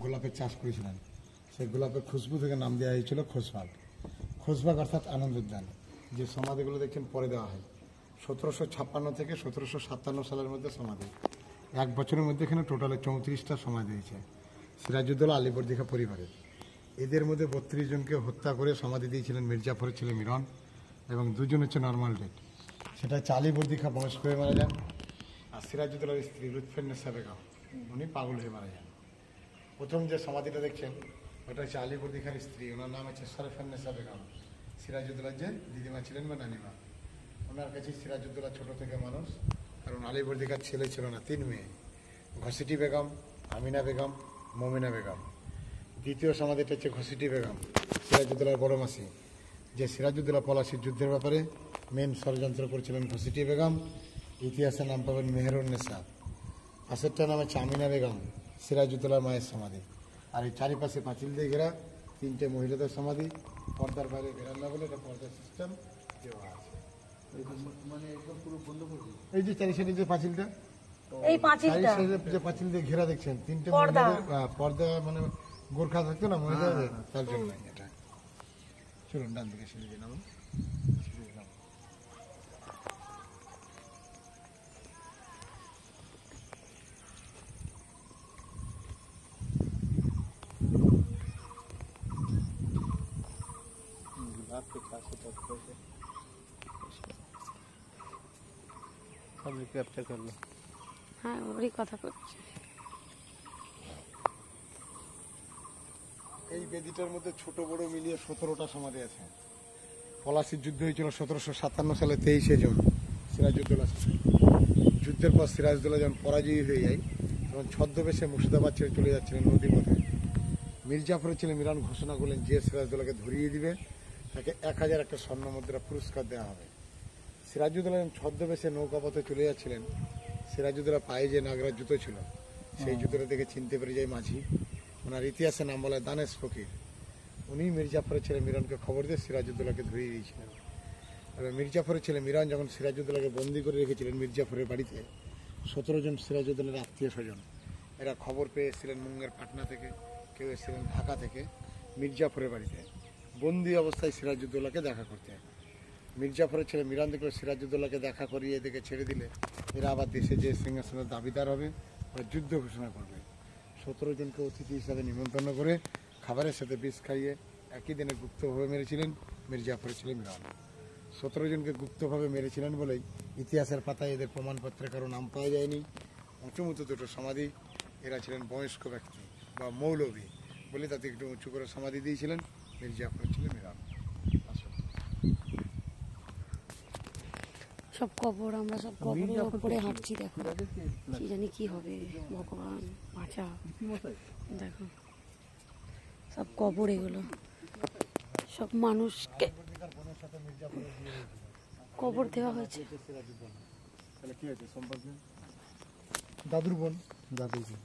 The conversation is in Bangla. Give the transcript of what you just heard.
গোলাপের চাষ করেছিলেন। সেই গোলাপের খুশবু থেকে নাম দেওয়া হয়েছিল খোশবাগ। খোশবাগ অর্থাৎ আনন্দোদ্যান। যে সমাধিগুলো দেখছেন পরে দেওয়া হয় 1756 থেকে 1757 সালের মধ্যে সমাধি। এক বছরের মধ্যে এখানে টোটালে 34টা সমাধি হয়েছে সিরাজউদ্দৌলা আলীবর্দী খাঁ পরিবারের। এদের মধ্যে 32 জনকে হত্যা করে সমাধি দিয়েছিলেন মির্জাফরের ছেলে মিরন, এবং 2 জন হচ্ছে নর্মাল ডেথ। সেটা হচ্ছে আলীবর্দী খাঁ বয়স্ক হয়ে মারা যান, আর সিরাজউদ্দৌলার স্ত্রী লুৎফুন্নেসা বেগম উনি পাগল হয়ে মারা যান। প্রথম যে সমাধিটা দেখছেন ওটা হচ্ছে আলীবর্দী খাঁর স্ত্রী, ওনার নাম হচ্ছে শরফুন্নেসা বেগম, সিরাজউদ্দৌলার যে দিদিমা ছিলেন বা নানিমা। ওনার কাছে সিরাজউদ্দৌলা ছোট থেকে মানুষ, কারণ আলীবর্দী খাঁর ছেলে ছিল না, 3 মেয়ে, ঘসিটি বেগম, আমিনা বেগম, মমিনা বেগম। দ্বিতীয় সমাধিটা হচ্ছে ঘসিটি বেগম, সিরাজউদ্দৌলার বড় মাসি, যে সিরাজউদ্দৌলা পলাশির যুদ্ধের ব্যাপারে মেন ষড়যন্ত্র করেছিলেন ঘসিটি বেগম। ইতিহাসে নাম পাবেন মেহেরুন্নেসা। পাশেরটা নাম হচ্ছে আমিনা বেগম, সিরাজউদ্দৌলার মায়ের সমাধি। আর এই চারিপাশে পাঁচিল দিয়ে ঘেরা 3টে মহিলাদের সমাধি। পর্দার বাইরে বেরান না বলে এটা পর্দার সিস্টেম দেওয়া আছে। মানে একদম পুরো বন্ধ করে দিই। এই যে চারি সাইডে যে পাঁচিলটা, এই পাঁচিলটা যে পাঁচিল দিয়ে ঘেরা দেখছেন 3টে মহিলাদের পর্দা, মানে গোর্খা থাকতো না মহিলাদের, তার জন্য এটা। চলুন ডান দিকে সিঁড়ি দিয়ে নামুন। ক্যাপচার করলো। হ্যাঁ, ওরই কথা করছে। এই বেদিটার মধ্যে ছোট বড় মিলিয়ে 17টা সমাধি আছে। পলাশির যুদ্ধ হয়েছিল 1757 সালে 23শে জুন সিরাজউদ্দৌলার সাথে। যুদ্ধের পর সিরাজউদ্দৌলা যখন পরাজয়ী হয়ে যায় তখন ছদ্মবেশে মুর্শিদাবাদ ছেড়ে চলে যাচ্ছিলেন নদীর পথে। মির্জাফরের ছেলে মিরন ঘোষণা করলেন যে সিরাজউদ্দৌলাকে ধরিয়ে দিবে তাকে 1000 একটা স্বর্ণ মুদ্রা পুরস্কার দেওয়া হবে। সিরাজউদ্দৌলা যখন ছদ্মবেশে নৌকাপথে চলে যাচ্ছিলেন, সিরাজউদ্দৌলা পায়ে যে নাগরার জুতো ছিল সেই জুতোটা দেখে চিনতে পেরে যায় মাঝি। ওনার ইতিহাসে নাম বলা হয় দানেশ ফকির। উনি মির্জাফরের ছেলে মিরনকে খবর দিয়ে সিরাজউদ্দৌলাকে ধরিয়ে দিয়েছিলেন। এবার মির্জাফরের ছেলে মিরন যখন সিরাজউদ্দৌলাকে বন্দি করে রেখেছিলেন মির্জাফরের বাড়িতে, 17 জন সিরাজউদ্দৌলার আত্মীয় স্বজন এরা খবর পেয়ে এসেছিলেন মুঙ্গের পাটনা থেকে, কেউ এসেছিলেন ঢাকা থেকে মির্জাফরের বাড়িতে বন্দি অবস্থায় সিরাজউদ্দৌলাকে দেখা করতে। মির্জাফরের ছেলে মিরন দেখলো সিরাজউদ্দৌলাকে দেখা করিয়ে এদিকে ছেড়ে দিলে এরা আবার দেশে যে সিংহাসনের দাবিদার হবে বা যুদ্ধ ঘোষণা করবে। 17 জনকে অতিথি হিসাবে নিমন্ত্রণ করে খাবারের সাথে বিষ খাইয়ে একই দিনে গুপ্তভাবে মেরেছিলেন মির্জাফরের ছেলে মিরন। 17 জনকে গুপ্তভাবে মেরেছিলেন বলেই ইতিহাসের পাতায় এদের প্রমাণপত্রে কারো নাম পাওয়া যায়নি। উঁচু 2টো সমাধি। এরা ছিলেন বয়স্ক ব্যক্তি বা মৌলবী বলে তাতে একটু উঁচু করে সমাধি দিয়েছিলেন মির্জাফরের ছেলে মিরন। সব কবর, আমরা সব কবরের উপরে হাঁটছি। দেখো কি জানি কি হবে, ভগবান বাঁচা। দেখো সব কবর, এগুলো সব মানুষকে কবর দেওয়া হয়েছে। দাদুর বোন, দাদুর বোন।